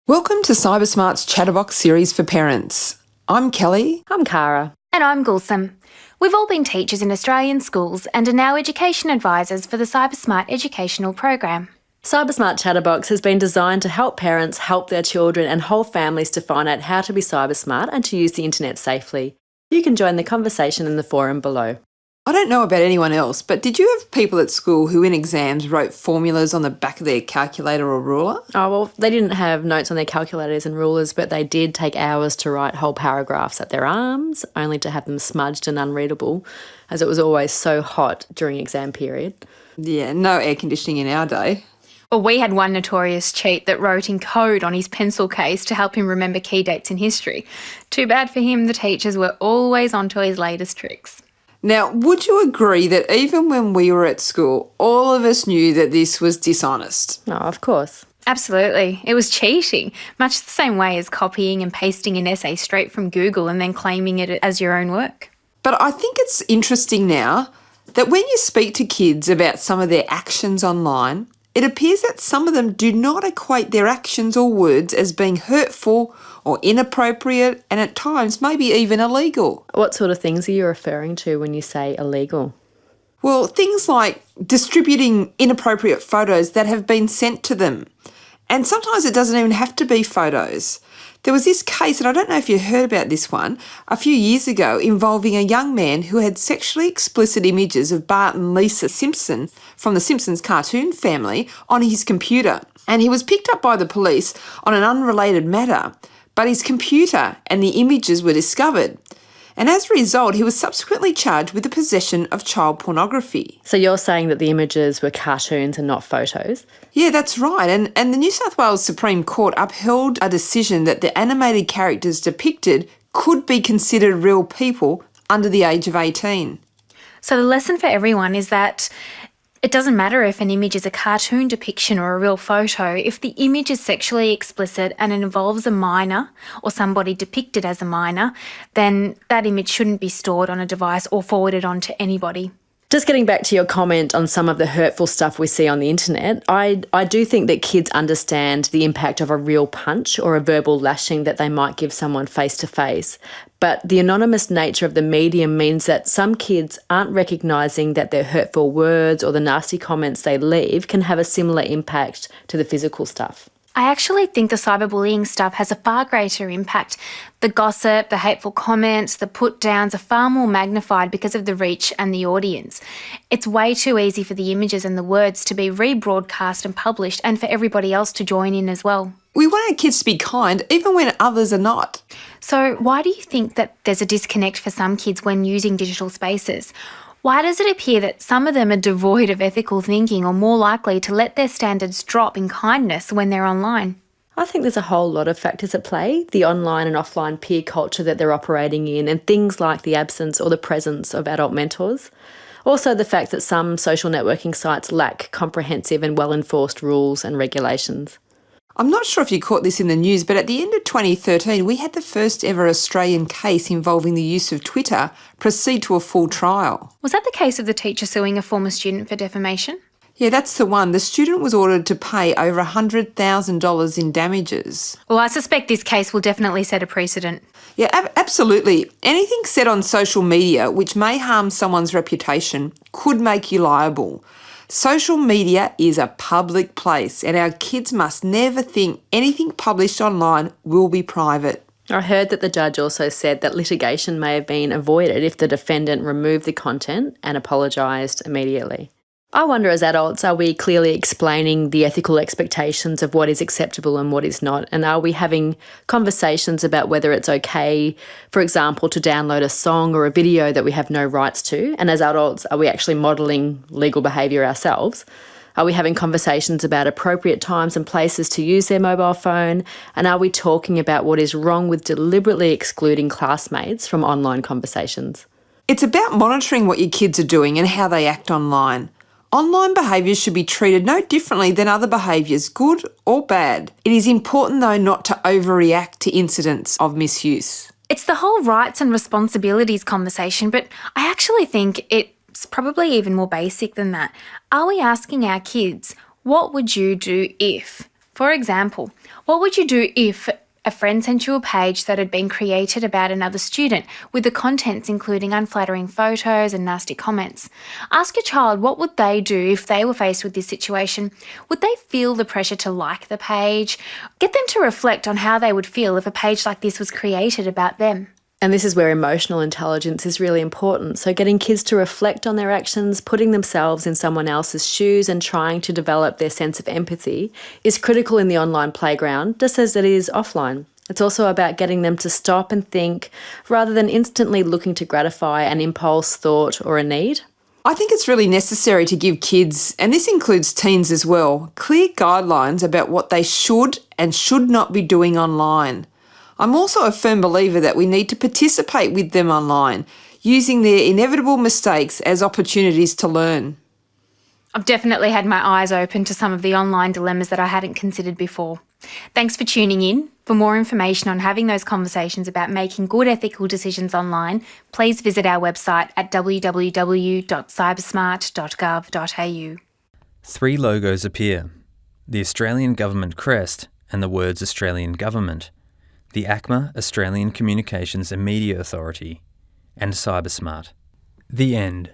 Welcome to Cybersmart's Chatterbox series for parents. I'm Kelly. I'm Cara. And I'm Gulsum. We've all been teachers in Australian schools and are now education advisors for the Cybersmart educational program. Cybersmart Chatterbox has been designed to help parents help their children and whole families to find out how to be cybersmart and to use the internet safely. You can join the conversation in the forum below. I don't know about anyone else, but did you have people at school who in exams wrote formulas on the back of their calculator or ruler? Oh, well, they didn't have notes on their calculators and rulers, but they did take hours to write whole paragraphs at their arms, only to have them smudged and unreadable, as it was always so hot during exam period. Yeah, no air conditioning in our day. Well, we had one notorious cheat that wrote in code on his pencil case to help him remember key dates in history. Too bad for him, the teachers were always onto his latest tricks. Now, would you agree that even when we were at school, all of us knew that this was dishonest? Oh, of course. Absolutely. It was cheating, much the same way as copying and pasting an essay straight from Google and then claiming it as your own work. But I think it's interesting now that when you speak to kids about some of their actions online, it appears that some of them do not equate their actions or words as being hurtful or inappropriate and at times maybe even illegal. What sort of things are you referring to when you say illegal? Well, things like distributing inappropriate photos that have been sent to them. And sometimes it doesn't even have to be photos. There was this case, and I don't know if you heard about this one, a few years ago involving a young man who had sexually explicit images of Bart and Lisa Simpson from the Simpsons cartoon family on his computer. And he was picked up by the police on an unrelated matter, but his computer and the images were discovered. And as a result, he was subsequently charged with the possession of child pornography. So you're saying that the images were cartoons and not photos? Yeah, that's right. And the New South Wales Supreme Court upheld a decision that the animated characters depicted could be considered real people under the age of 18. So the lesson for everyone is that it doesn't matter if an image is a cartoon depiction or a real photo. If the image is sexually explicit and it involves a minor or somebody depicted as a minor, then that image shouldn't be stored on a device or forwarded on to anybody. Just getting back to your comment on some of the hurtful stuff we see on the internet, I do think that kids understand the impact of a real punch or a verbal lashing that they might give someone face to face. But the anonymous nature of the medium means that some kids aren't recognising that their hurtful words or the nasty comments they leave can have a similar impact to the physical stuff. I actually think the cyberbullying stuff has a far greater impact. The gossip, the hateful comments, the put-downs are far more magnified because of the reach and the audience. It's way too easy for the images and the words to be rebroadcast and published and for everybody else to join in as well. We want our kids to be kind even when others are not. So why do you think that there's a disconnect for some kids when using digital spaces? Why does it appear that some of them are devoid of ethical thinking or more likely to let their standards drop in kindness when they're online? I think there's a whole lot of factors at play, the online and offline peer culture that they're operating in, and things like the absence or the presence of adult mentors. Also the fact that some social networking sites lack comprehensive and well-enforced rules and regulations. I'm not sure if you caught this in the news, but at the end of 2013, we had the first ever Australian case involving the use of Twitter proceed to a full trial. Was that the case of the teacher suing a former student for defamation? Yeah, that's the one. The student was ordered to pay over $100,000 in damages. Well, I suspect this case will definitely set a precedent. Yeah, absolutely. Anything said on social media which may harm someone's reputation could make you liable. Social media is a public place and our kids must never think anything published online will be private. I heard that the judge also said that litigation may have been avoided if the defendant removed the content and apologised immediately. I wonder, as adults, are we clearly explaining the ethical expectations of what is acceptable and what is not? And are we having conversations about whether it's okay, for example, to download a song or a video that we have no rights to? And as adults, are we actually modelling legal behaviour ourselves? Are we having conversations about appropriate times and places to use their mobile phone? And are we talking about what is wrong with deliberately excluding classmates from online conversations? It's about monitoring what your kids are doing and how they act online. Online behaviours should be treated no differently than other behaviours, good or bad. It is important, though, not to overreact to incidents of misuse. It's the whole rights and responsibilities conversation, but I actually think it's probably even more basic than that. Are we asking our kids, what would you do if? For example, what would you do if a friend sent you a page that had been created about another student with the contents including unflattering photos and nasty comments? Ask your child what would they do if they were faced with this situation. Would they feel the pressure to like the page? Get them to reflect on how they would feel if a page like this was created about them. And this is where emotional intelligence is really important. So getting kids to reflect on their actions, putting themselves in someone else's shoes and trying to develop their sense of empathy is critical in the online playground, just as it is offline. It's also about getting them to stop and think rather than instantly looking to gratify an impulse, thought or a need. I think it's really necessary to give kids, and this includes teens as well, clear guidelines about what they should and should not be doing online. I'm also a firm believer that we need to participate with them online, using their inevitable mistakes as opportunities to learn. I've definitely had my eyes open to some of the online dilemmas that I hadn't considered before. Thanks for tuning in. For more information on having those conversations about making good ethical decisions online, please visit our website at www.cybersmart.gov.au. 3 logos appear: the Australian Government crest and the words Australian Government, the ACMA Australian Communications and Media Authority, and Cybersmart. The end.